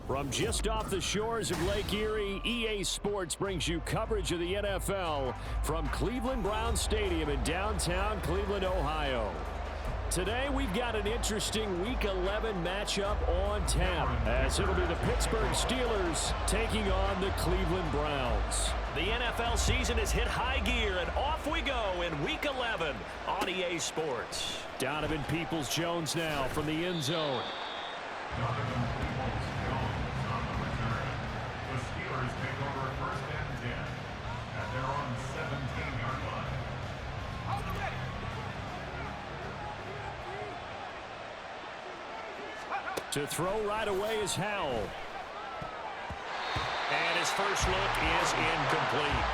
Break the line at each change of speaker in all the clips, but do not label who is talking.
From just off the shores of Lake Erie, EA Sports brings you coverage of the NFL from Cleveland Browns Stadium in downtown Cleveland, Ohio. Today, we've got an interesting Week 11 matchup on tap, as it'll be the Pittsburgh Steelers taking on the Cleveland Browns. The NFL season has hit high gear, and off we go in Week 11 on EA Sports. Donovan Peoples-Jones now from the end zone.
Donovan Peoples-Jones on the return. The Steelers take over first and 10 at their own 17-yard line.
To throw right away is Howell. And his first look is incomplete.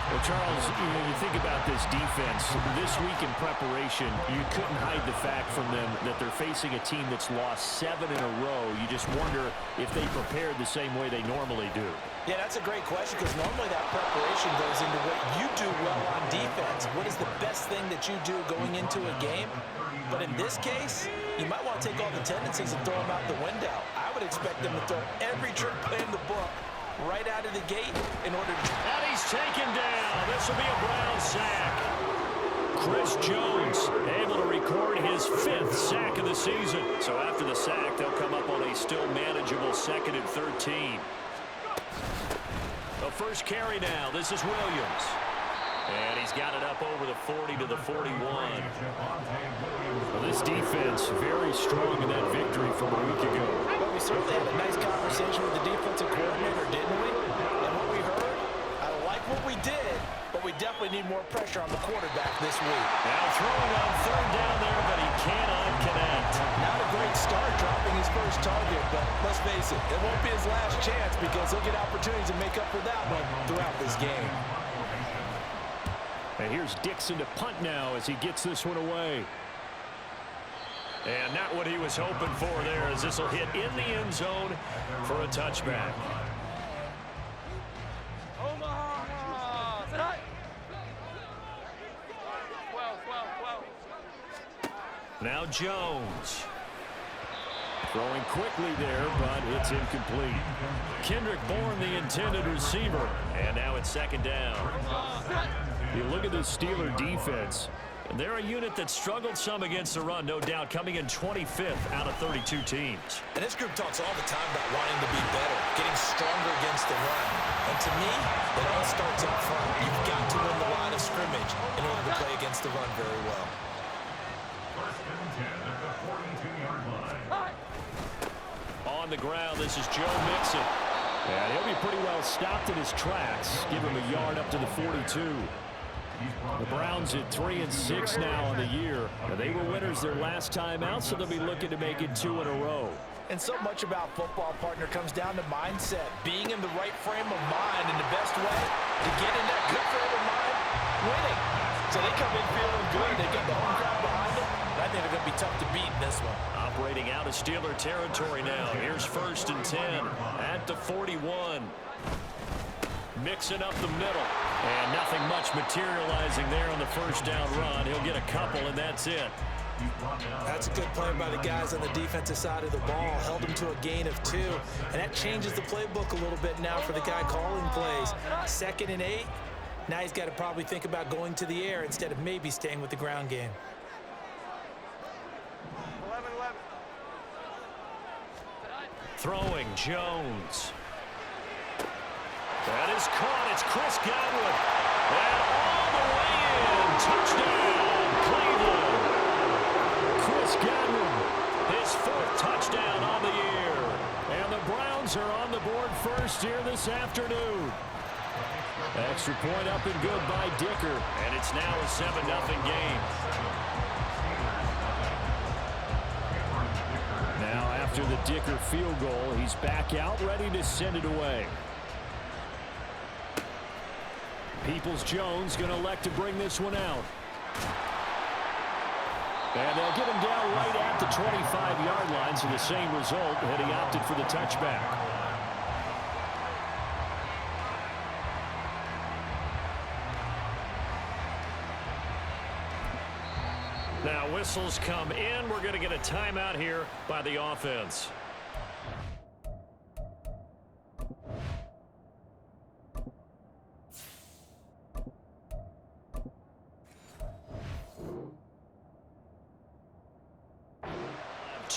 Well, Charles, when you think about this defense, this week in preparation, you couldn't hide the fact from them that they're facing a team that's lost 7 in a row. You just wonder if they prepared the same way they normally do.
Yeah, that's a great question, because normally that preparation goes into what you do well on defense. What is the best thing that you do going into a game? But in this case, you might want to take all the tendencies and throw them out the window. I would expect them to throw every trick play in the book right out of the gate in order to...
And he's taken down. This will be a Brown sack. Chris Jones able to record his 5th sack of the season. So after the sack, they'll come up on a still manageable 2nd and 13. The first carry now. This is Williams. And he's got it up over the 40 to the 41. Well, this defense very strong in that victory from a week ago.
Well, we certainly had a nice conversation with the defensive coordinator, didn't we? And what we heard, I like what we did, but we definitely need more pressure on the quarterback this week.
Now throwing on 3rd down there, but he cannot connect.
Not a great start dropping his first target, but let's face it, it won't be his last chance, because he'll get opportunities to make up for that one throughout this game.
And here's Dixon to punt now as he gets this one away. And not what he was hoping for there, as this will hit in the end zone for a touchback. Now Jones. Throwing quickly there, but it's incomplete. Kendrick Bourne, the intended receiver. And now it's 2nd down. You look at the Steeler defense. And they're a unit that struggled some against the run, no doubt, coming in 25th out of 32 teams.
And this group talks all the time about wanting to be better, getting stronger against the run. And to me, it all starts up front. You've got to win the line of scrimmage in order to play against the run very well.
First and 10 at the 42-yard line.
On the ground, this is Joe Mixon. And he'll be pretty well stopped in his tracks. Give him a yard up to the 42. The Browns at 3-6 now on the year. They were winners their last time out, so they'll be looking to make it 2 in a row.
And so much about football, partner, comes down to mindset. Being in the right frame of mind, and the best way to get in that good frame of mind, winning. So they come in feeling good. They get the home crowd behind them. I think they're going to be tough to beat in this one.
Operating out of Steeler territory now. Here's 1st and 10 at the 41. Mixing up the middle. And nothing much materializing there on the 1st down run. He'll get a couple, and that's it.
That's a good play by the guys on the defensive side of the ball. Held him to a gain of 2. And that changes the playbook a little bit now for the guy calling plays. 2nd and 8. Now he's got to probably think about going to the air instead of maybe staying with the ground game.
11-11.
Throwing Jones. That is caught. It's Chris Godwin. And all the way in. Touchdown, Cleveland. Chris Godwin, his 4th touchdown on the year. And the Browns are on the board first here this afternoon. Extra point up and good by Dicker. And it's now a 7-0 game. Now after the Dicker field goal, he's back out ready to send it away. Peoples-Jones going to elect to bring this one out. And they'll get him down right at the 25-yard line, so the same result had he opted for the touchback. Now whistles come in. We're going to get a timeout here by the offense.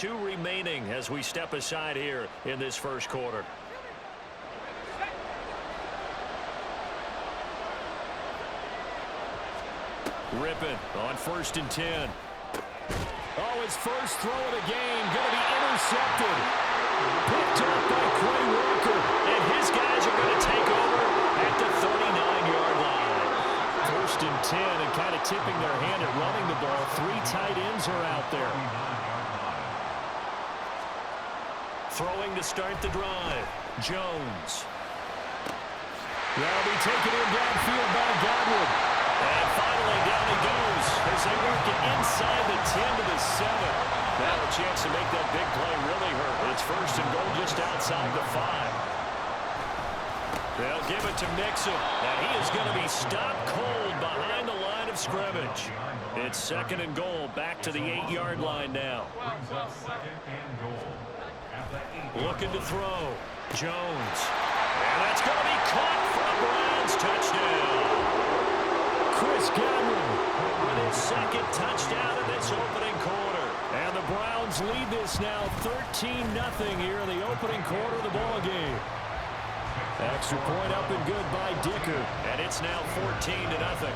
2 remaining as we step aside here in this first quarter. Rippon on 1st and 10. Oh, his first throw of the game going to be intercepted. Picked up by Quay Walker. And his guys are going to take over at the 39-yard line. 1st and 10, and kind of tipping their hand at running the ball. 3 tight ends are out there. Throwing to start the drive. Jones. That'll be taken in downfield by Godwin. And finally, down he goes as they work it inside the 10 to the 7. Now a chance to make that big play really hurt. It's 1st and goal just outside the 5. They'll give it to Mixon, and he is going to be stopped cold behind the line of scrimmage. It's 2nd and goal, back to the 8-yard line now. Looking to throw. Jones. And that's going to be caught for a Browns touchdown. Chris Godwin with his 2nd touchdown in this opening quarter. And the Browns lead this now 13-0 here in the opening quarter of the ball game. Extra point up and good by Dicker. And it's now 14-0.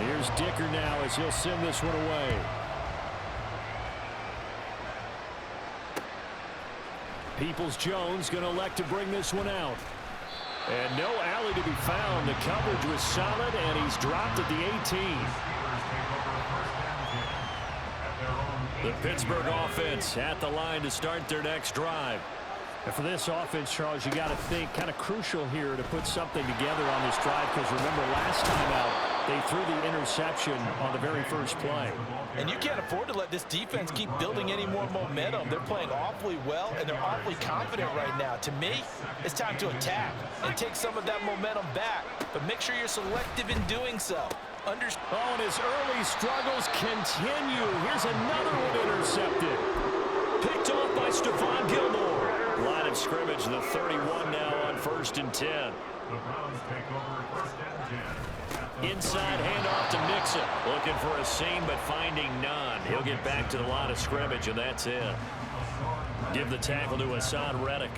Here's Dicker now as he'll send this one away. Peoples-Jones going to elect to bring this one out. And no alley to be found. The coverage was solid, and he's dropped at the 18. The Pittsburgh offense at the line to start their next drive. And for this offense, Charles, you got to think kind of crucial here to put something together on this drive, because remember last time out, they threw the interception on the very first play.
And you can't afford to let this defense keep building any more momentum. They're playing awfully well, and they're awfully confident right now. To me, it's time to attack and take some of that momentum back. But make sure you're selective in doing so. And
his early struggles continue. Here's another one intercepted. Picked off by Stephon Gilmore. Line of scrimmage, the 31 now on 1st and 10.
The Browns take over 1st and 10.
Inside handoff to Mixon. Looking for a seam, but finding none. He'll get back to the line of scrimmage, and that's it. Give the tackle to Hassan Reddick.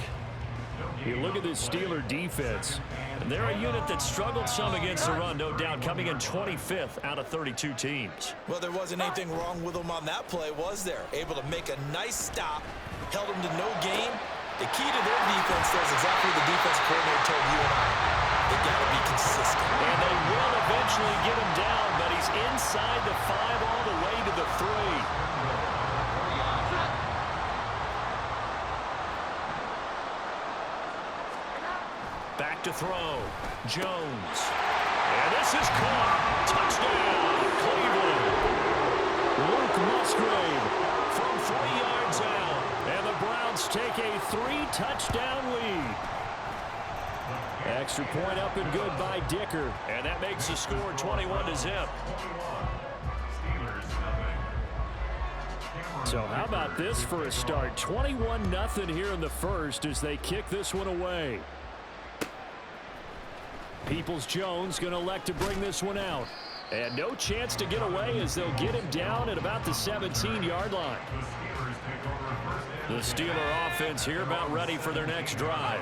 You look at this Steeler defense, and they're a unit that struggled some against the run, no doubt, coming in 25th out of 32 teams.
Well, there wasn't anything wrong with them on that play, was there? Able to make a nice stop, held them to no gain. The key to their defense is exactly what the defense coordinator told you and I. They got to be consistent.
And they will eventually get him down, but he's inside the 5 all the way to the 3. Back to throw. Jones. And this is caught. Touchdown, Cleveland. Luke Musgrave from 3 yards out. And the Browns take a 3-touchdown lead. Extra point up and good by Dicker. And that makes the score 21-0. So how about this for a start? 21-0 here in the first as they kick this one away. Peoples-Jones going to elect to bring this one out. And no chance to get away as they'll get him down at about the 17-yard line. The Steeler offense here about ready for their next drive.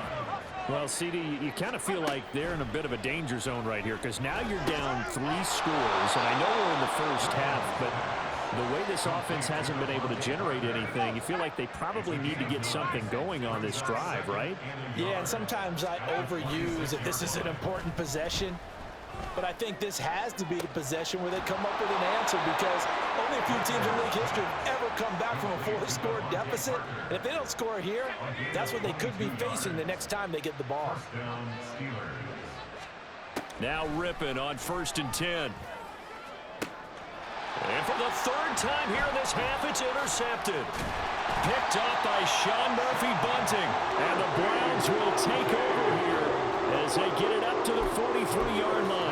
Well, CD, you kind of feel like they're in a bit of a danger zone right here, because now you're down 3 scores, and I know we're in the first half, but the way this offense hasn't been able to generate anything, you feel like they probably need to get something going on this drive, right?
Yeah, and sometimes I overuse that this is an important possession. But I think this has to be the possession where they come up with an answer, because only a few teams in league history have ever come back from a 4-score deficit. And if they don't score here, that's what they could be facing the next time they get the ball.
Now Rippon on 1st and 10. And for the 3rd time here in this half, it's intercepted. Picked up by Sean Murphy-Bunting. And the Browns will take over here as they get it up to the 43-yard line.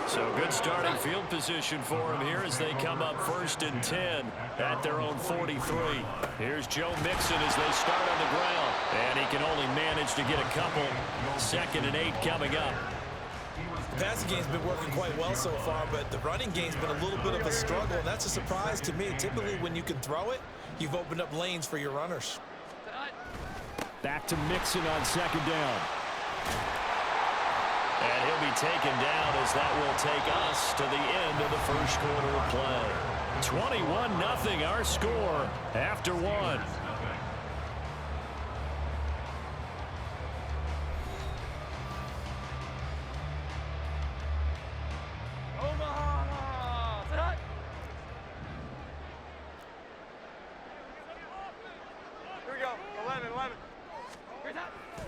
So good starting field position for them here as they come up 1st and 10 at their own 43. Here's Joe Mixon as they start on the ground. And he can only manage to get a couple. 2nd and 8 coming up.
The passing game's been working quite well so far, but the running game's been a little bit of a struggle, and that's a surprise to me. Typically, when you can throw it, you've opened up lanes for your runners.
Back to Mixon on second down. And he'll be taken down as that will take us to the end of the first quarter of play. 21-0 our score after one.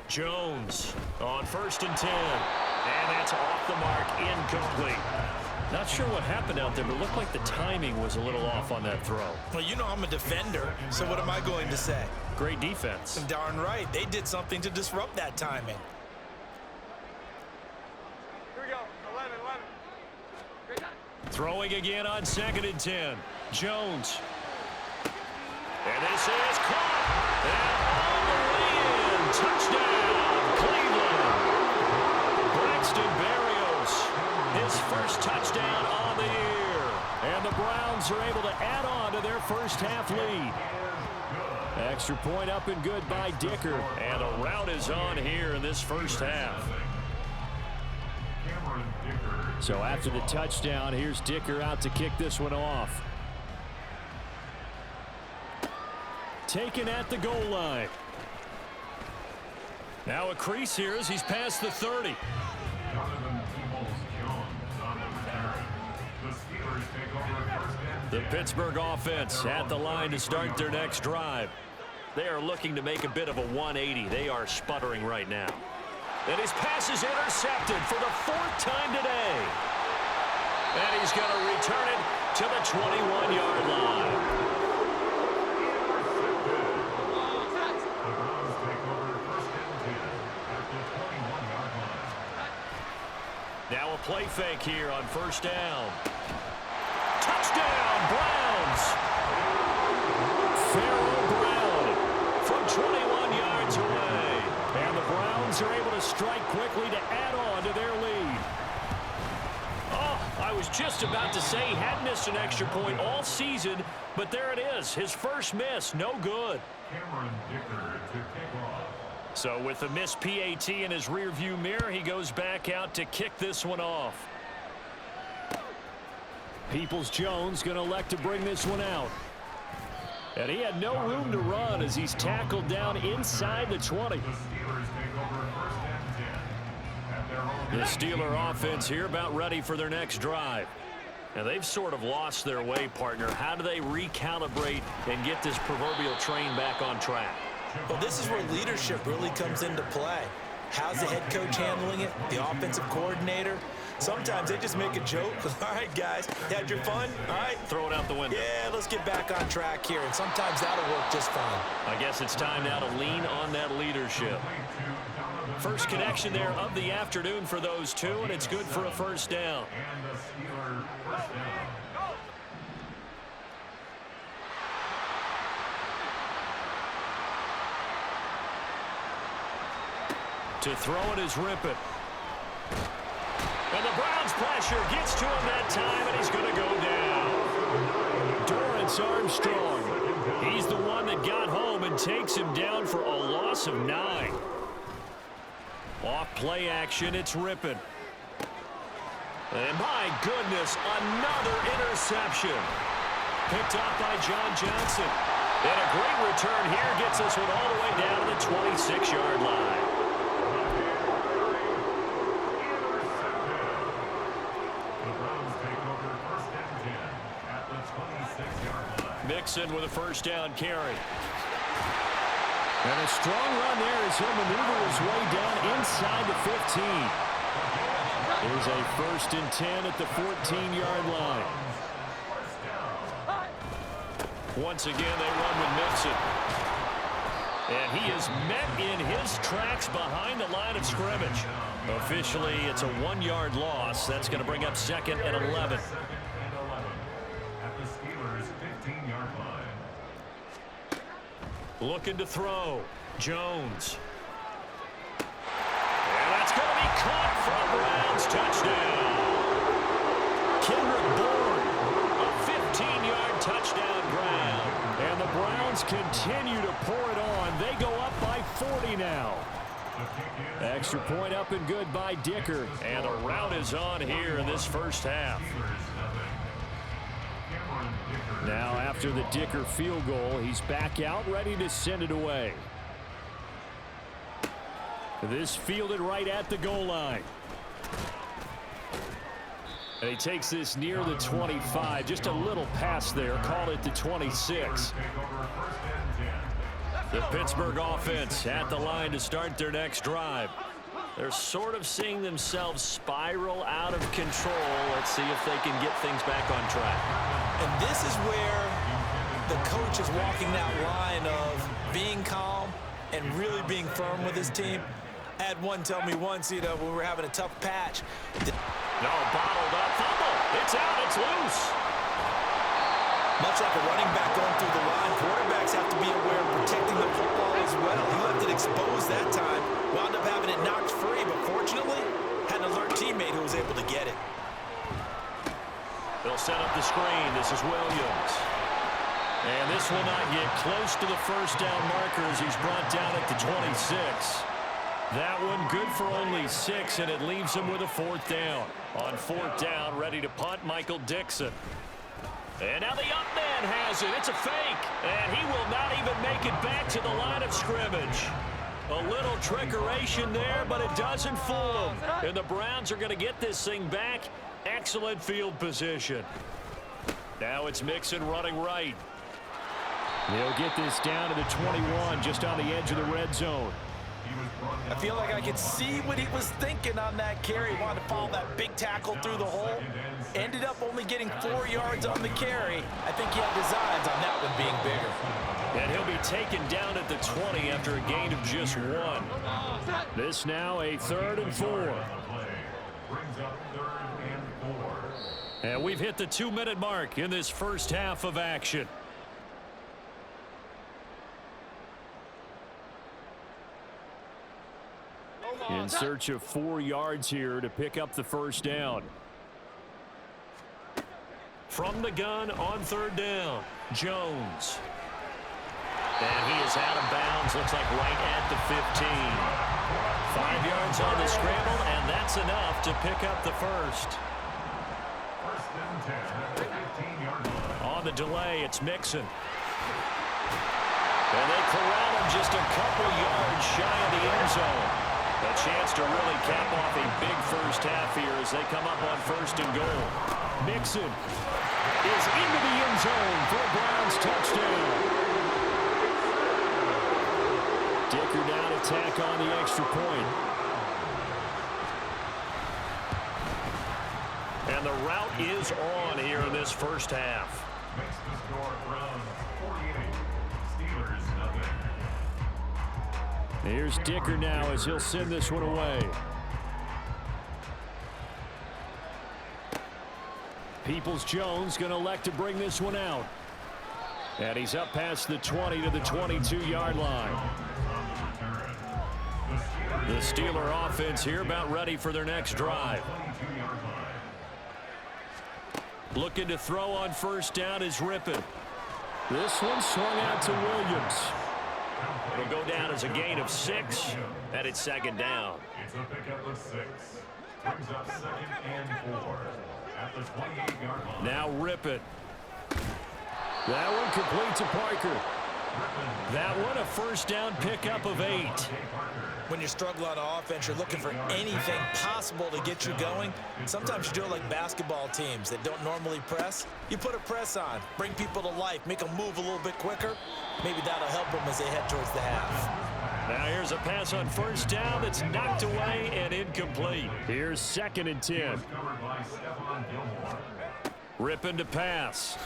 Jones on 1st and 10. And that's off the mark, incomplete. Not sure what happened out there, but it looked like the timing was a little off on that throw.
Well, you know I'm a defender, so what am I going to say?
Great defense.
Darn right. They did something to disrupt that timing.
Here we go. 11.
Throwing again on 2nd and 10. Jones. And this is caught. And all the way in. Touchdown, Cleveland. Braxton Berrios, his first touchdown on the year. And the Browns are able to add on to their first half lead. Extra point up and good by Dicker. And a rout is on here in this first half. So after the touchdown, here's Dicker out to kick this one off. Taken at the goal line. Now a crease here as he's past the 30. The Pittsburgh offense at the line to start their next drive. They are looking to make a bit of a 180. They are sputtering right now. And his pass is intercepted for the 4th time today. And he's going to return it to the 21-yard line. Now a play fake here on 1st down. Touchdown, Browns! Pharaoh Brown from 21 yards away. And the Browns are able to strike quickly to add on to their lead. Oh, I was just about to say he had missed an extra point all season, but there it is. His first miss, no good.
Cameron Dicker to kick off.
So with the missed PAT in his rearview mirror, he goes back out to kick this one off. Peoples-Jones going to elect to bring this one out. And he had no room to run as he's tackled down inside the 20. The Steeler offense here about ready for their next drive. Now they've sort of lost their way, partner. How do they recalibrate and get this proverbial train back on track?
Well, this is where leadership really comes into play. How's the head coach handling it? The offensive coordinator? Sometimes they just make a joke. All right, guys, had your fun? All right.
Throw it out the window.
Yeah, let's get back on track here. And sometimes that'll work just fine.
I guess it's time now to lean on that leadership. First connection there of the afternoon for those two, and it's good for a 1st down.
And the Steeler 1st down.
To throw it is Rippon. And the Browns pressure gets to him that time, and he's going to go down. Dorrance Armstrong. He's the one that got home and takes him down for a loss of 9. Off play action, it's Rippon. And my goodness, another interception. Picked up by John Johnson. And a great return here gets us one all the way down to the 26-yard line. Mixon with a 1st down carry. And a strong run there as he'll maneuver his way down inside the 15. Here's a 1st and 10 at the 14-yard line. Once again, they run with Mixon. And he is met in his tracks behind the line of scrimmage. Officially, it's a 1-yard loss. That's going to bring up 2nd and 11. Looking to throw. Jones. And that's going to be caught for a Browns touchdown. Kendrick Bourne, a 15-yard touchdown grab. And the Browns continue to pour it on. They go up by 40 now. Extra point up and good by Dicker. And a rout is on here in this first half. Now after the Dicker field goal, he's back out ready to send it away. This fielded right at the goal line. And he takes this near the 25. Just a little pass there. Call it the 26. The Pittsburgh offense at the line to start their next drive. They're sort of seeing themselves spiral out of control. Let's see if they can get things back on track.
And this is where the coach is walking that line of being calm and really being firm with his team. I had one tell me once, when we were having a tough patch.
No, bottled up fumble. It's out. It's loose.
Much like a running back going through the line, quarterbacks have to be aware of protecting the football as well. He left it exposed that time, wound up having it knocked free, but fortunately, had an alert teammate who was able to get it.
They'll set up the screen. This is Williams. And this will not get close to the first down marker as he's brought down at the 26. That one good for only 6, and it leaves him with a 4th down. On 4th down, ready to punt, Michael Dixon. And now the up man has it. It's a fake. And he will not even make it back to the line of scrimmage. A little trickeration there, but it doesn't fool him. And the Browns are going to get this thing back. Excellent field position. Now it's Mixon running right. They'll get this down to the 21, just on the edge of the red zone.
I feel like I could see what he was thinking on that carry. He wanted to follow that big tackle through the hole. Ended up only getting 4 yards on the carry. I think he had designs on that one being bigger.
And he'll be taken down at the 20 after a gain of just 1. This now a 3rd and 4. And we've hit the 2-minute mark in this first half of action. In search of 4 yards here to pick up the first down. From the gun on 3rd down, Jones. And he is out of bounds, looks like right at the 15. 5 yards on the scramble, and that's enough to pick up the first. On the delay, it's Mixon. And they corral him just a couple yards shy of the end zone. A chance to really cap off a big first half here as they come up on 1st and goal. Mixon is into the end zone for a Browns touchdown. Dicker down to tack on the extra point. And the route is on here in this first half.
Makes the score Browns 48, Steelers nothing.
Here's Dicker now as he'll send this one away. Peoples-Jones going to elect to bring this one out. And he's up past the 20 to the 22-yard line. The Steeler offense here about ready for their next drive. Looking to throw on 1st down is Rippon. This one swung out to Williams. It'll go down as a gain of 6, and it's 2nd down.
It's a pickup of 6. Brings up 2nd and 4 at the 28-yard line.
Now Rippon. That one complete to Parker. That one a 1st down pickup of 8.
When you struggle on offense, you're looking for anything possible to get you going. Sometimes you do it like basketball teams that don't normally press. You put a press on, bring people to life, make them move a little bit quicker. Maybe that'll help them as they head towards the half.
Now here's a pass on 1st down that's knocked away and incomplete. Here's 2nd and 10. Rippon to pass.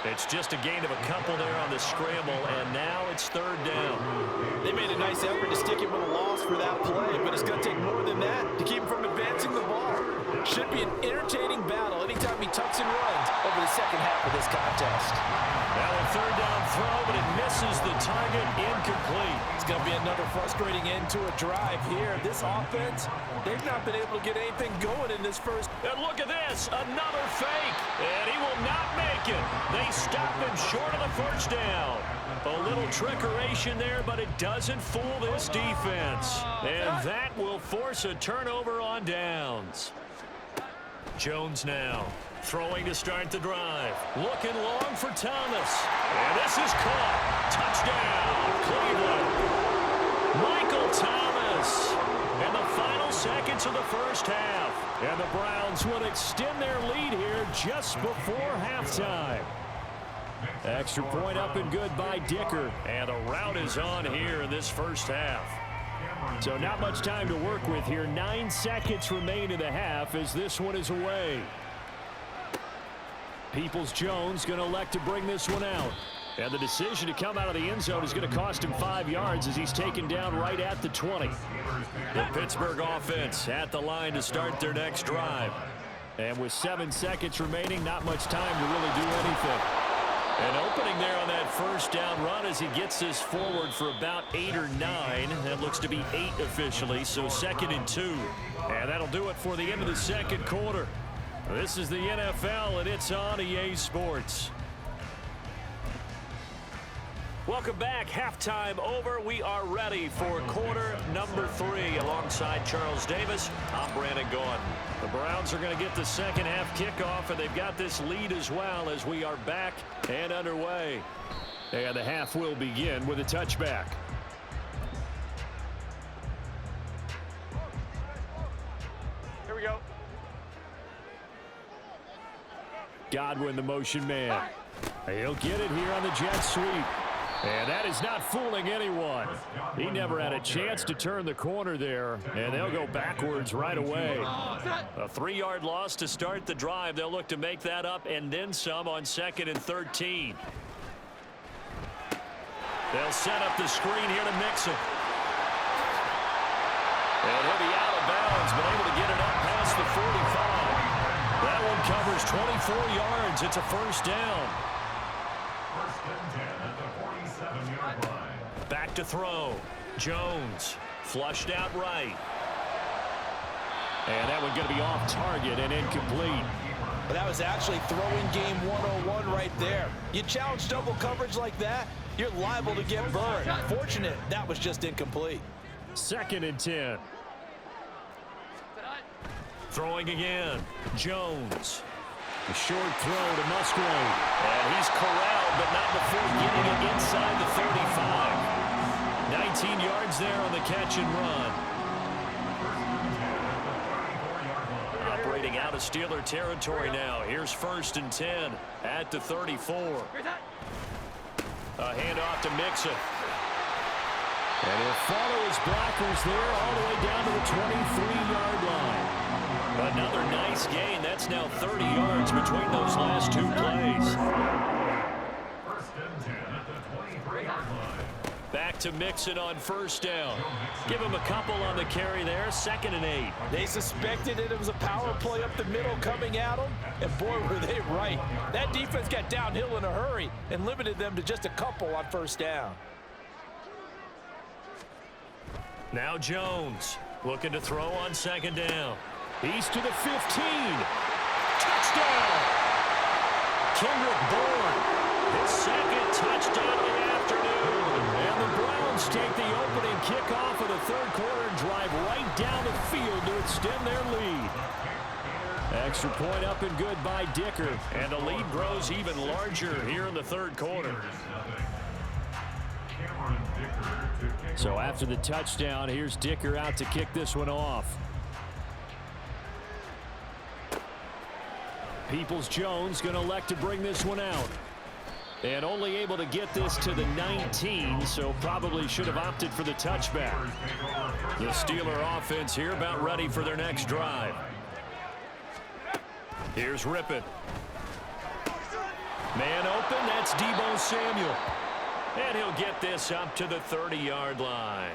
It's just a gain of a couple there on the scramble, and now it's 3rd down.
They made a nice effort to stick him with a loss for that play, but it's going to take more than that to keep him from advancing the ball. Should be an entertaining battle anytime he tucks and runs over the second half half of this contest.
Now a third down throw, but it misses the target, incomplete.
It's going to be another frustrating end to a drive here. This offense, they've not been able to get anything going in this first.
And look at this, another fake, and he will not make it. They stop him short of the first down. A little trickeration there, but it doesn't fool this defense. And that will force a turnover on downs. Jones now throwing to start the drive. Looking long for Thomas. And this is caught. Touchdown, Cleveland. Michael Thomas. In the final seconds of the first half. And the Browns will extend their lead here just before halftime. Extra point up and good by Dicker. And a rout is on here in this first half. So not much time to work with here. 9 seconds remain in the half as this one is away. Peoples-Jones going to elect to bring this one out. And the decision to come out of the end zone is going to cost him 5 yards as he's taken down right at the 20. The Pittsburgh offense at the line to start their next drive. And with 7 seconds remaining, not much time to really do anything. An opening there on that first down run as he gets this forward for about 8 or 9. That looks to be 8 officially, so 2nd and 2. And that'll do it for the end of the second quarter. This is the NFL, and it's on EA Sports. Welcome back. Halftime over. We are ready for quarter number 3. Alongside Charles Davis, I'm Brandon Gaudin. The Browns are going to get the second half kickoff, and they've got this lead as well as we are back and underway. And the half will begin with a touchback.
Here we go.
Godwin, the motion man. He'll get it here on the jet sweep. And that is not fooling anyone. He never had a chance to turn the corner there, and they'll go backwards right away. A 3-yard loss to start the drive. They'll look to make that up and then some on 2nd and 13. They'll set up the screen here to Mixon. And he'll be out of bounds, but able to get it up past the 45. That one covers 24 yards. It's a first down. Back to throw. Jones flushed out right. And that one going to be off target and incomplete.
But that was actually throwing game 101 right there. You challenge double coverage like that, you're liable to get burned. Fortunate, that was just incomplete.
2nd and 10. Throwing again. Jones. A short throw to Musgrave. And he's corralled, but not before getting it inside the 35. 19 yards there on the catch and run. Operating out of Steeler territory now. Here's 1st and 10 at the 34. A handoff to Mixon. And he'll follow his blockers there all the way down to the 23-yard line. Another nice gain. That's now 30 yards between those last 2 plays.
1st and 10 at the 23-yard line.
Back to Mixon on 1st down. Give him a couple on the carry there. 2nd and 8.
They suspected it was a power play up the middle coming at them, and boy, were they right. That defense got downhill in a hurry and limited them to just a couple on 1st down.
Now Jones looking to throw on 2nd down. He's to the 15. Touchdown! Kendrick Bourne, his 2nd touchdown of the afternoon. And the Browns take the opening kickoff of the 3rd quarter and drive right down the field to extend their lead. Extra point up and good by Dicker. And the lead grows even larger here in the 3rd quarter. So after the touchdown, here's Dicker out to kick this one off. Peoples-Jones going to elect to bring this one out. And only able to get this to the 19, so probably should have opted for the touchback. The Steeler offense here about ready for their next drive. Here's Rippon. Man open, that's Deebo Samuel. And he'll get this up to the 30-yard line.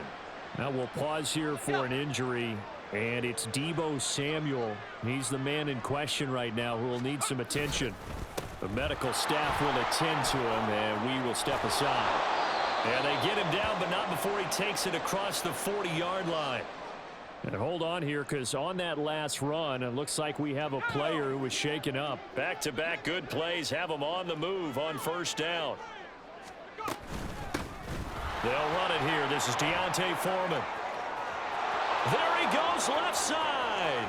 Now we'll pause here for an injury. And it's Deebo Samuel. He's the man in question right now who will need some attention. The medical staff will attend to him, and we will step aside. And they get him down, but not before he takes it across the 40-yard line. And hold on here, because on that last run, it looks like we have a player who was shaken up. Back-to-back good plays have him on the move on first down. They'll run it here. This is D'Onta Foreman. There he goes, left side.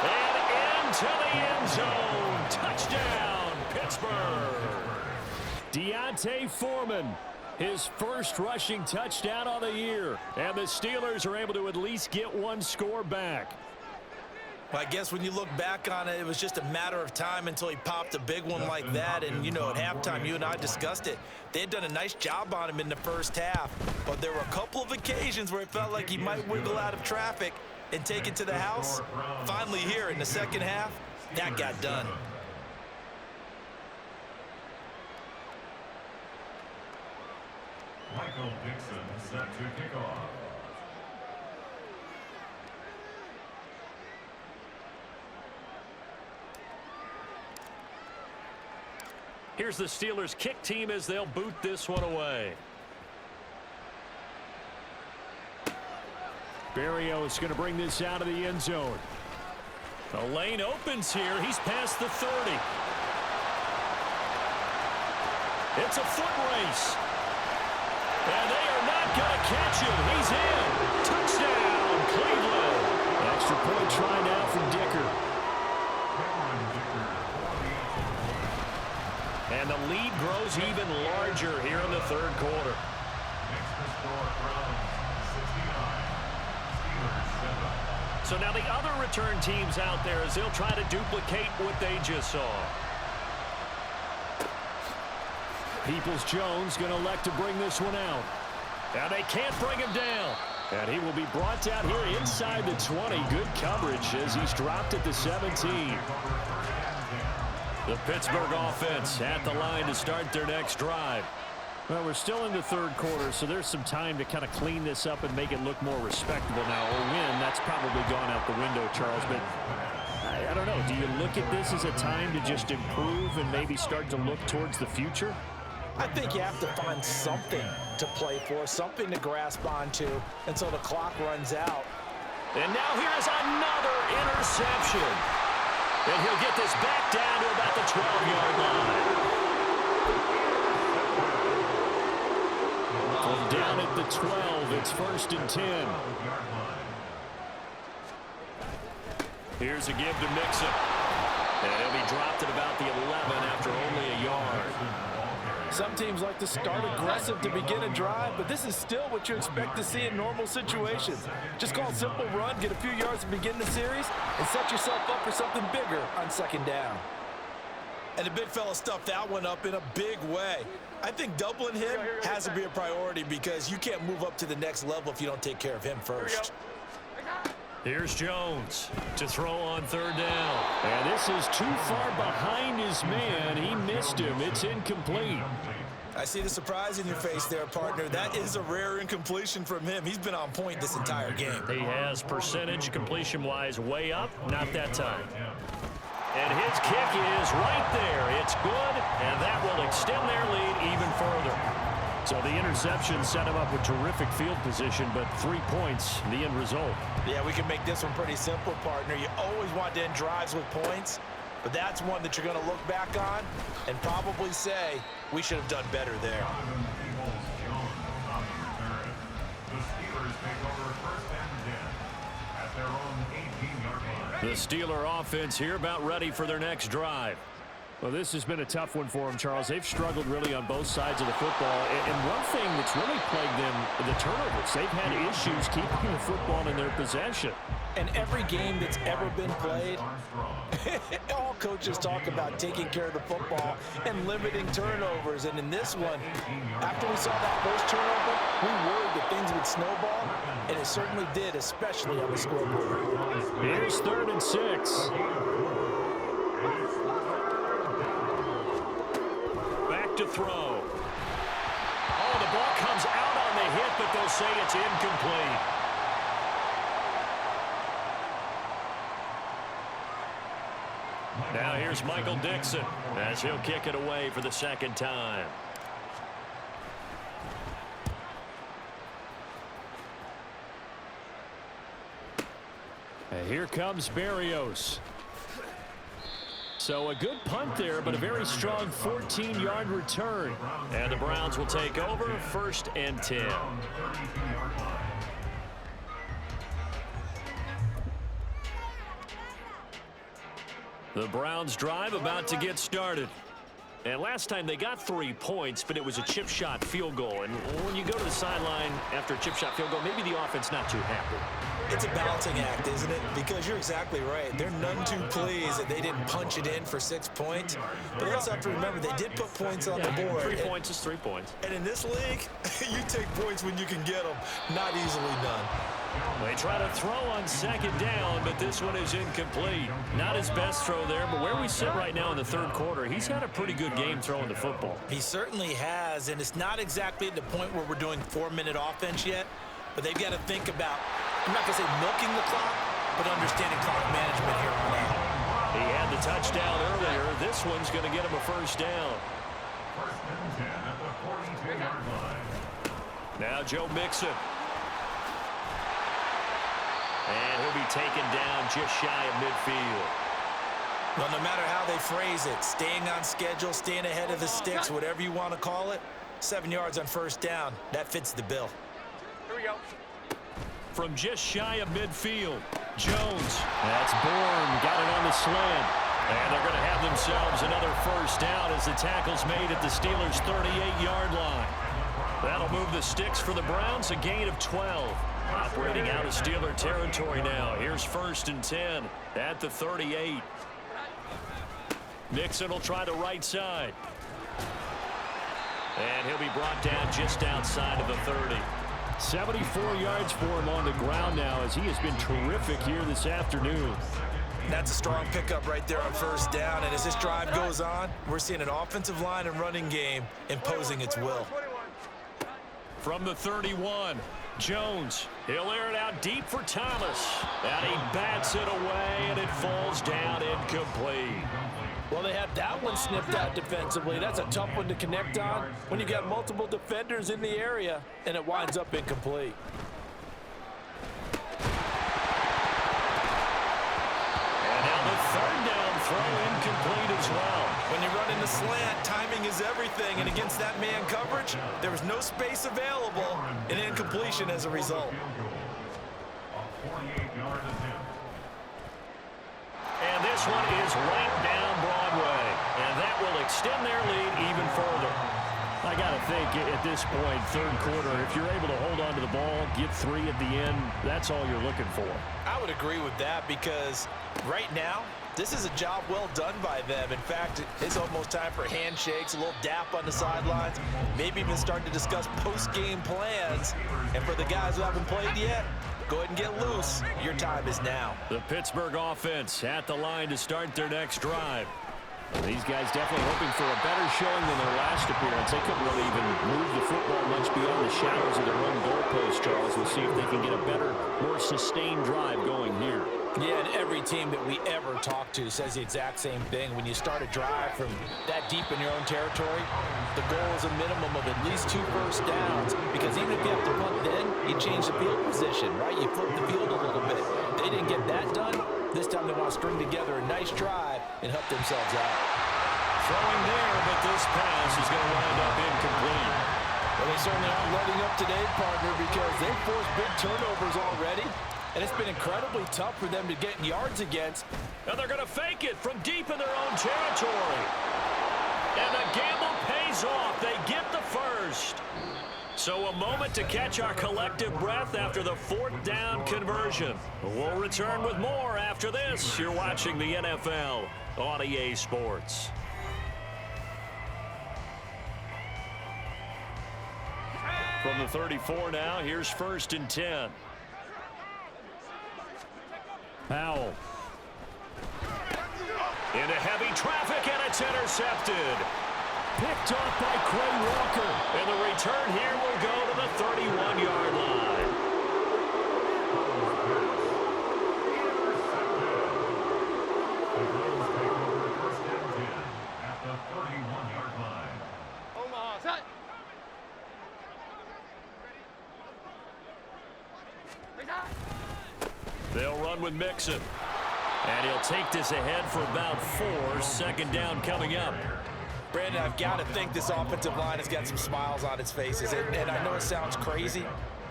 And into the end zone. Touchdown, Pittsburgh. D'Onta Foreman, his first rushing touchdown of the year. And the Steelers are able to at least get one score back.
Well, I guess when you look back on it, it was just a matter of time until he popped a big one like that. And, you know, at halftime, you and I discussed it. They had done a nice job on him in the first half. But there were a couple of occasions where it felt like he might wiggle out of traffic and take it to the house. Finally here in the second half, that got done.
Michael Dixon set to kick off.
Here's the Steelers kick team as they'll boot this one away. Barrio is going to bring this out of the end zone. The lane opens here. He's past the 30. It's a foot race. And they are not going to catch him. He's in. Touchdown, Cleveland. Extra point try now from Dicker. And the lead grows even larger here in the third quarter. So now the other return teams out there as they'll try to duplicate what they just saw. Peoples-Jones going to elect to bring this one out. And they can't bring him down. And he will be brought down here inside the 20. Good coverage as he's dropped at the 17. The Pittsburgh offense at the line to start their next drive. Well, we're still in the third quarter, so there's some time to kind of clean this up and make it look more respectable now. Or win, that's probably gone out the window, Charles. But I don't know. Do you look at this as a time to just improve and maybe start to look towards the future?
I think you have to find something to play for, something to grasp onto until the clock runs out.
And now here's another interception. And he'll get this back down to about the 12-yard line. From down at the 12, it's 1st and 10. Here's a give to Mixon. And he'll be dropped at about the 11 after only a yard.
Some teams like to start aggressive to begin a drive, but this is still what you expect to see in normal situations. Just call a simple run, get a few yards to begin the series, and set yourself up for something bigger on second down. And the big fella stuffed that one up in a big way. I think doubling him has to be a priority because you can't move up to the next level if you don't take care of him first.
Here's Jones to throw on third down. And this is too far behind his man. He missed him. It's incomplete.
I see the surprise in your face there, partner. That is a rare incompletion from him. He's been on point this entire game.
He has percentage completion-wise way up. Not that time. And his kick is right there. It's good, and that will extend their lead even further. So the interception set him up with terrific field position, but 3 points, the end result.
Yeah, we can make this one pretty simple, partner. You always want to end drives with points, but that's one that you're going to look back on and probably say, we should have done better there.
The Steeler offense here about ready for their next drive. Well, this has been a tough one for them, Charles. They've struggled really on both sides of the football. And one thing that's really plagued them, the turnovers. They've had issues keeping the football in their possession.
And every game that's ever been played, all coaches talk about taking care of the football and limiting turnovers. And in this one, after we saw that first turnover, we worried that things would snowball, and it certainly did, especially on the scoreboard.
Here's 3rd and 6. Back to throw. Oh, the ball comes out on the hit, but they'll say it's incomplete. Now here's Michael Dixon as he'll kick it away for the second time. And here comes Berrios. So a good punt there, but a very strong 14-yard return. And the Browns will take over 1st and 10. The Browns drive about to get started. And last time they got 3 points, but it was a chip shot field goal. And when you go to the sideline after a chip shot field goal, maybe the offense not too happy.
It's a balancing act, isn't it? Because you're exactly right. They're none too pleased that they didn't punch it in for 6 points. But they also have to remember they did put points on the board.
3 points is 3 points.
And in this league, you take points when you can get them. Not easily done.
They try to throw on 2nd down, but this one is incomplete. Not his best throw there, but where we sit right now in the 3rd quarter, he's had a pretty good game throwing the football.
He certainly has, and it's not exactly at the point where we're doing 4-minute offense yet, but they've got to think about, I'm not going to say milking the clock, but understanding clock management here on out.
He had the touchdown earlier. This one's going to get him a 1st down.
1st and 10 at the 42-yard line.
Now Joe Mixon. And he'll be taken down just shy of midfield.
Well, no matter how they phrase it, staying on schedule, staying ahead of the sticks, whatever you want to call it, 7 yards on 1st down, that fits the bill.
Here we go.
From just shy of midfield, Jones. That's Bourne, got it on the slant. And they're going to have themselves another 1st down as the tackle's made at the Steelers' 38-yard line. That'll move the sticks for the Browns, a gain of 12. Operating out of Steeler territory now. Here's 1st and 10 at the 38. Nixon will try the right side. And he'll be brought down just outside of the 30. 74 yards for him on the ground now as he has been terrific here this afternoon.
That's a strong pickup right there on 1st down, and as this drive goes on, we're seeing an offensive line and running game imposing its will.
From the 31, Jones. He'll air it out deep for Thomas. And he bats it away, and it falls down incomplete.
Well, they have that one snipped out defensively. That's a tough one to connect on when you got multiple defenders in the area, and it winds up incomplete.
And now the 3rd down throw incomplete as well.
When you run in the slant, timing is everything, and against that man coverage, there was no space available, and incompletion as a result.
A 48-yard attempt.
And this one is right down Broadway. And that will extend their lead even further. I got to think at this point, 3rd quarter, if you're able to hold on to the ball, get 3 at the end, that's all you're looking for.
I would agree with that because right now, this is a job well done by them. In fact, it's almost time for handshakes, a little dap on the sidelines, maybe even starting to discuss post-game plans. And for the guys who haven't played yet, go ahead and get loose. Your time is now.
The Pittsburgh offense at the line to start their next drive. And these guys definitely hoping for a better showing than their last appearance. They couldn't really even move the football much beyond the shadows of their own goalpost, Charles. We'll see if they can get a better, more sustained drive going here.
Yeah, and every team that we ever talk to says the exact same thing. When you start a drive from that deep in your own territory, the goal is a minimum of at least 2 1st downs, because even if you have to punt then, you change the field position, right? You flip the field a little bit. They didn't get that done. This time they want to string together a nice drive and help themselves out.
Throwing there, but this pass is going to wind up incomplete.
Well, they certainly aren't letting up today, partner, because they've forced big turnovers already. And it's been incredibly tough for them to get yards against.
And they're going to fake it from deep in their own territory. And the gamble pays off. They get the 1st. So a moment to catch our collective breath after the 4th down conversion. We'll return with more after this. You're watching the NFL on EA Sports. From the 34 now, here's 1st and 10. Powell. Into heavy traffic, and it's intercepted. Picked off by Quay Walker. And the return here will go to the 31-yard line.
The Bills take over
one with Mixon. And he'll take this ahead for about 4. Second down coming up.
Brandon, I've got to think this offensive line has got some smiles on its faces. And I know it sounds crazy,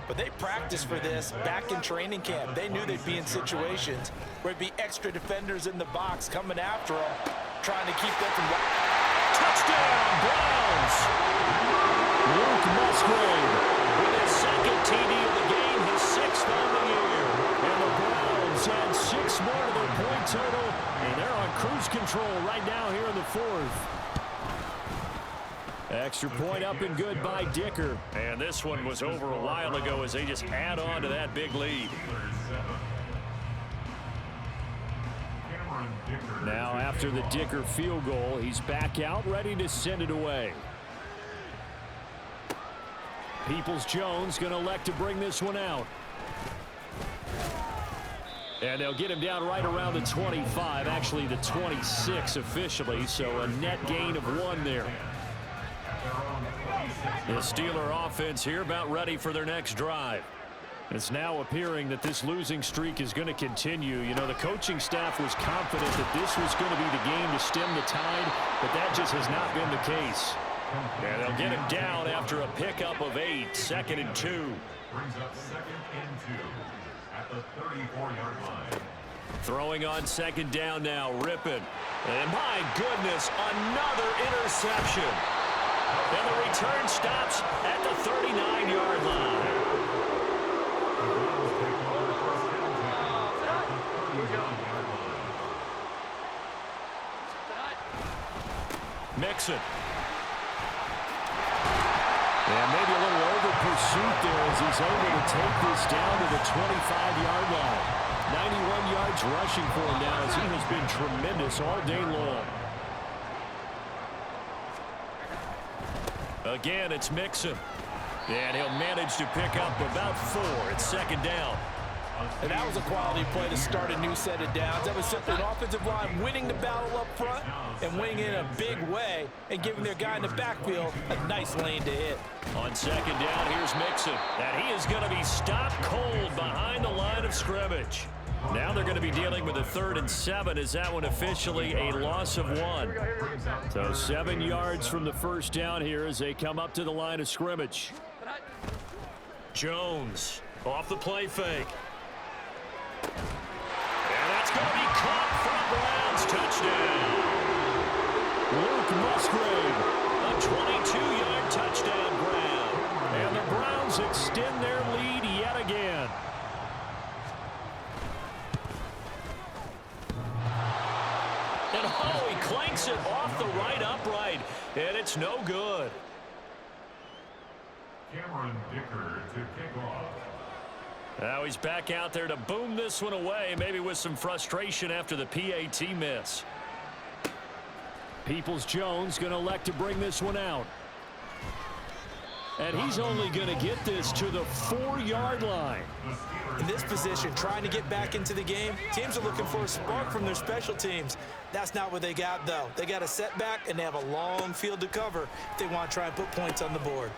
but they practiced for this back in training camp. They knew they'd be in situations where it'd be extra defenders in the box coming after them, trying to keep them from...
Touchdown, Browns! Luke Musgrave with his second TD of the game, his 6th on the year. And the Browns add 6 more to their point total, and they're on cruise control right now here in the 4th. Extra point up and good by Dicker. And this one was over a while ago as they just add on to that big lead. Now after the Dicker field goal, he's back out ready to send it away. Peoples-Jones going to elect to bring this one out. And they'll get him down right around the 25, actually the 26 officially, so a net gain of 1 there. The Steeler offense here about ready for their next drive. It's now appearing that this losing streak is going to continue. You know, the coaching staff was confident that this was going to be the game to stem the tide, but that just has not been the case. And they'll get him down after a pickup of 8, 2nd and 2.
Brings up 2nd and 2 at the 34-yard line.
Throwing on 2nd down now, Rippon. And my goodness, another interception. And the return stops at the 39-yard line. Mixon. And maybe a little over pursuit there as he's able to take this down to the 25-yard line. 91 yards rushing for him now as he has been tremendous all day long. Again, it's Mixon. And he'll manage to pick up about 4. It's 2nd down.
And that was a quality play to start a new set of downs. That was simply an offensive line winning the battle up front and winning in a big way and giving their guy in the backfield a nice lane to hit.
On 2nd down, here's Mixon. And he is going to be stopped cold behind the line of scrimmage. Now they're going to be dealing with a 3rd and 7 as that one officially a loss of 1. So 7 yards from the first down here as they come up to the line of scrimmage. Jones off the play fake. And that's going to be caught for a Browns touchdown. Luke Musgrave, a 22-yard touchdown grab. And the Browns extend their lead yet again. And oh, he clanks it off the right upright. And it's no good.
Cameron Dicker to kick off.
Now he's back out there to boom this one away, maybe with some frustration after the PAT miss. Peoples-Jones going to elect to bring this one out. And he's only going to get this to the 4-yard line.
In this position, trying to get back into the game, teams are looking for a spark from their special teams. That's not what they got, though. They got a setback, and they have a long field to cover if they want to try and put points on the board.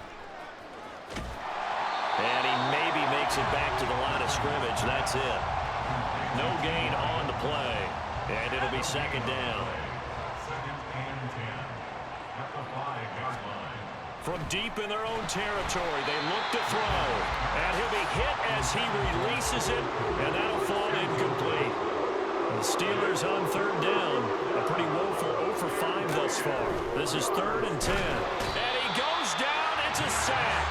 And he maybe makes it back to the line of scrimmage. That's it. No gain on the play. And it'll be 2nd down.
2nd and 10 at the 5-yard line.
From deep in their own territory, they look to throw. And he'll be hit as he releases it. And that'll fall incomplete. The Steelers on 3rd down. A pretty woeful 0 for 5 thus far. This is 3rd and 10. And he goes down. It's a sack.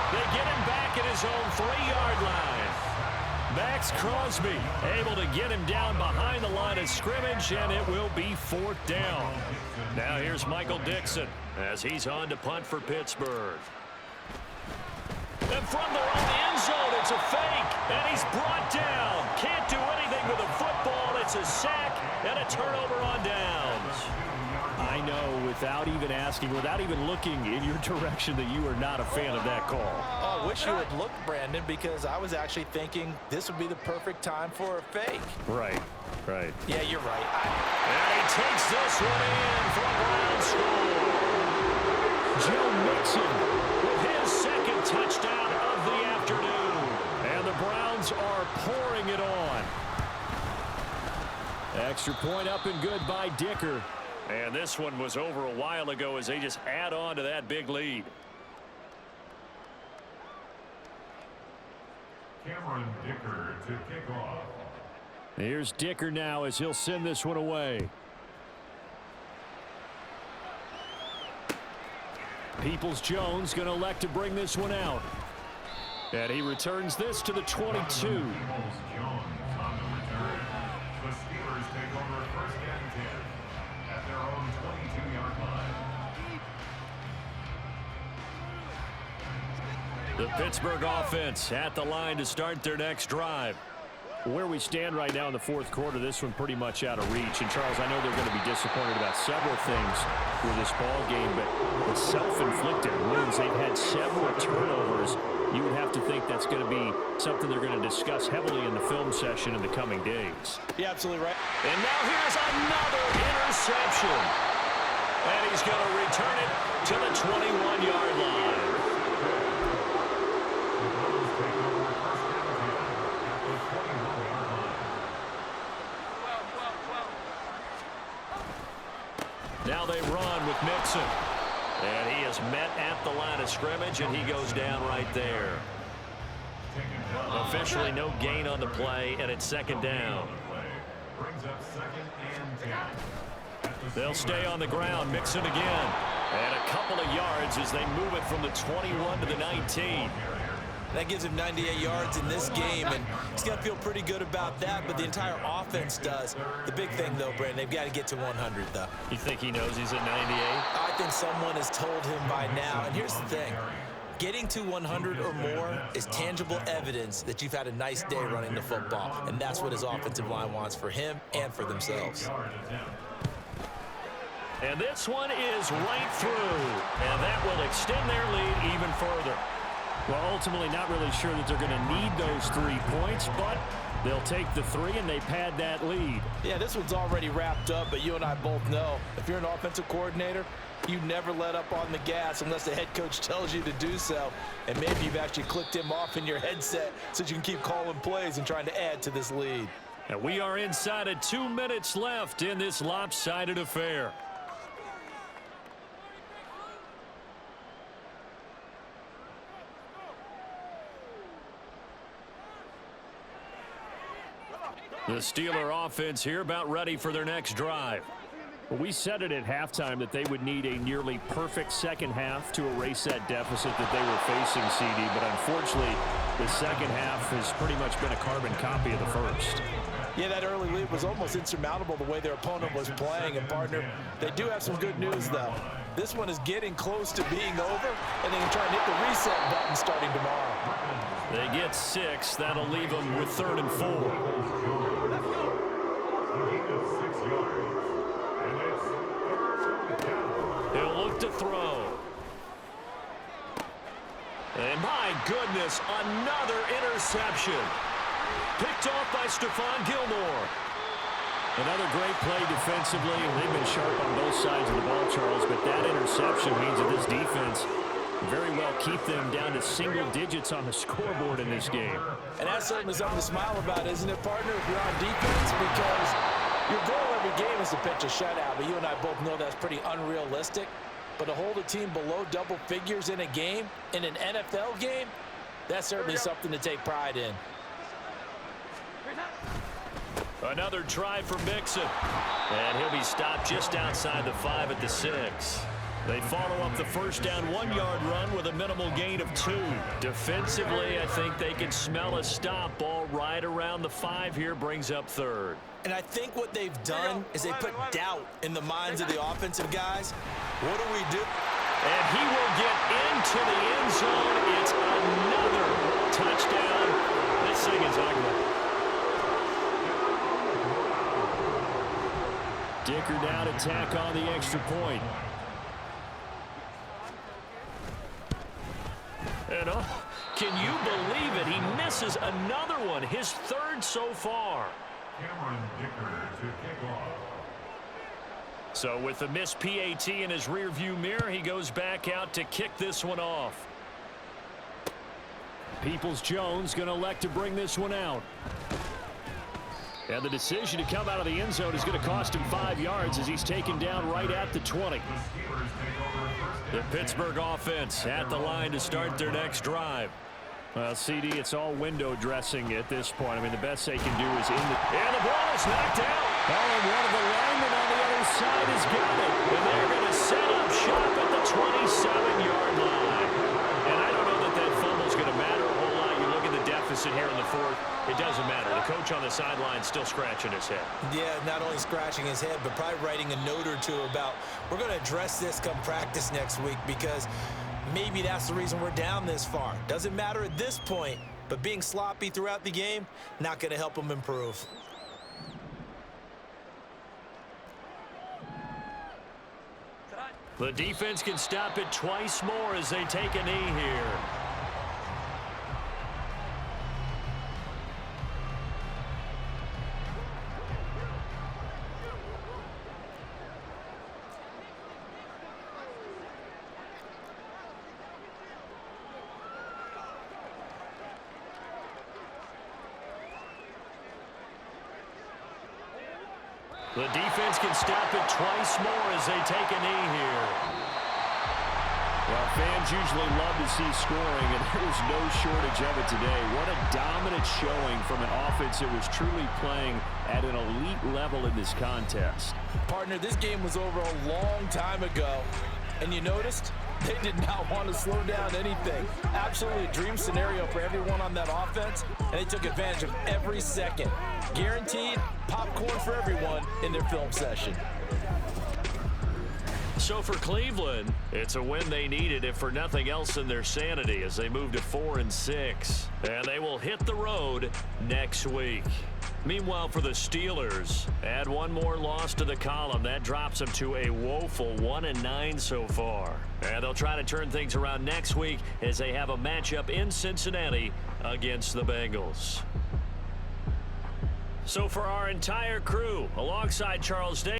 They get him back at his own 3-yard line. Max Crosby able to get him down behind the line of scrimmage, and it will be 4th down. Now here's Michael Dixon as he's on to punt for Pittsburgh. And from their own end zone, it's a fake, and he's brought down. Can't do anything with a football. It's a sack and a turnover on downs. I know, without even asking, without even looking in your direction, that you are not a fan of that call.
Oh, I wish you had looked, Brandon, because I was actually thinking this would be the perfect time for a fake.
Right, right.
Yeah, you're right.
And he takes this one in for a Browns score. Joe Mixon with his 2nd touchdown of the afternoon. And the Browns are pouring it on. Extra point up and good by Dicker. And this one was over a while ago as they just add on to that big lead.
Cameron Dicker to kick off.
Here's Dicker now as he'll send this one away. Peoples-Jones going to elect to bring this one out. And he returns this to the 22.
Peoples-Jones on the return. The Steelers take over first and 10 at their own 22-yard line.
The Pittsburgh offense at the line to start their next drive. Where we stand right now in the fourth quarter, this one pretty much out of reach. And, Charles, I know they're going to be disappointed about several things with this ball game, but the self-inflicted wounds, they've had several turnovers. You would have to think that's going to be something they're going to discuss heavily in the film session in the coming days.
You're absolutely right.
And now here's another interception. And he's going to return it to the 21-yard line. Now they run with Mixon. And he is met at the line of scrimmage, and he goes down right there. Officially no gain on the play, and it's second down.
Brings up second and 10.
They'll stay on the ground. Mixon again. And a couple of yards as they move it from the 21 to the 19.
That gives him 98 yards in this game, and he's got to feel pretty good about that, but the entire offense does. The big thing, though, Brandon, they've got to get to 100, though.
You think he knows he's at 98?
I think someone has told him by now, and here's the thing. Getting to 100 or more is tangible evidence that you've had a nice day running the football, and that's what his offensive line wants for him and for themselves.
And this one is right through, and that will extend their lead even further. Well, ultimately not really sure that they're going to need those 3 points, but they'll take the 3 and they pad that lead.
Yeah, this one's already wrapped up, but you and I both know if you're an offensive coordinator, you never let up on the gas unless the head coach tells you to do so. And maybe you've actually clicked him off in your headset so you can keep calling plays and trying to add to this lead.
And we are inside of 2 minutes left in this lopsided affair. The Steeler offense here about ready for their next drive. Well, we said it at halftime that they would need a nearly perfect second half to erase that deficit that they were facing, CD, but unfortunately the second half has pretty much been a carbon copy of the first.
Yeah, that early lead was almost insurmountable the way their opponent was playing. And, partner, they do have some good news, though. This one is getting close to being over, and they can try and hit the reset button starting tomorrow.
They get 6. That'll leave them with 3rd and 4. He'll look to throw. And my goodness, another interception. Picked off by Stephon Gilmore. Another great play defensively, and they've been sharp on both sides of the ball, Charles, but that interception means that this defense very well keep them down to single digits on the scoreboard in this game.
And that's certainly something to smile about, isn't it, partner, if you're on defense? Because your goal every game is to pitch a shutout, but you and I both know that's pretty unrealistic. But to hold a team below double figures in a game, in an NFL game, that's certainly something to take pride in.
Another try for Mixon. And he'll be stopped just outside the 5 at the 6. They follow up the first down 1-yard run with a minimal gain of 2. Defensively, I think they can smell a stop. Ball right around the 5 here, brings up 3rd.
And I think what they've done is they put doubt in the minds of the offensive guys. What do we do?
And he will get into the end zone. It's another touchdown. This thing is ugly. Dicker down to tack on the extra point. And can you believe it? He misses another one, his 3rd so far.
Cameron Dicker to kick off.
So with the missed PAT in his rearview mirror, he goes back out to kick this one off. Peoples-Jones going to elect to bring this one out. And the decision to come out of the end zone is going to cost him 5 yards as he's taken down right at the 20. The Pittsburgh offense at the line to start their next drive. Well, CD, it's all window dressing at this point. I mean, the best they can do is and the ball is knocked out. Oh, and one of the linemen on the other side has got it. And they're going to set up shop at the 27-yard line. And I don't know that that fumble's going to matter a whole lot. You look at the deficit here in the fourth. It doesn't matter. The coach on the sideline still scratching his head.
Yeah, not only scratching his head, but probably writing a note or two about, we're going to address this come practice next week, because maybe that's the reason we're down this far. Doesn't matter at this point, but being sloppy throughout the game, not going to help him improve.
The defense can stop it twice more as they take a knee here. The defense can stop it twice more as they take a knee here. Well, fans usually love to see scoring, and there's no shortage of it today. What a dominant showing from an offense that was truly playing at an elite level in this contest.
Partner, this game was over a long time ago, and you noticed they did not want to slow down anything. Absolutely a dream scenario for everyone on that offense, and they took advantage of every second. Guaranteed popcorn for everyone in their film session.
So for Cleveland, it's a win they needed, if for nothing else than their sanity, as they move to 4-6. And they will hit the road next week. Meanwhile, for the Steelers, add one more loss to the column. That drops them to a woeful 1-9 so far. And they'll try to turn things around next week as they have a matchup in Cincinnati against the Bengals. So for our entire crew, alongside Charles Davis,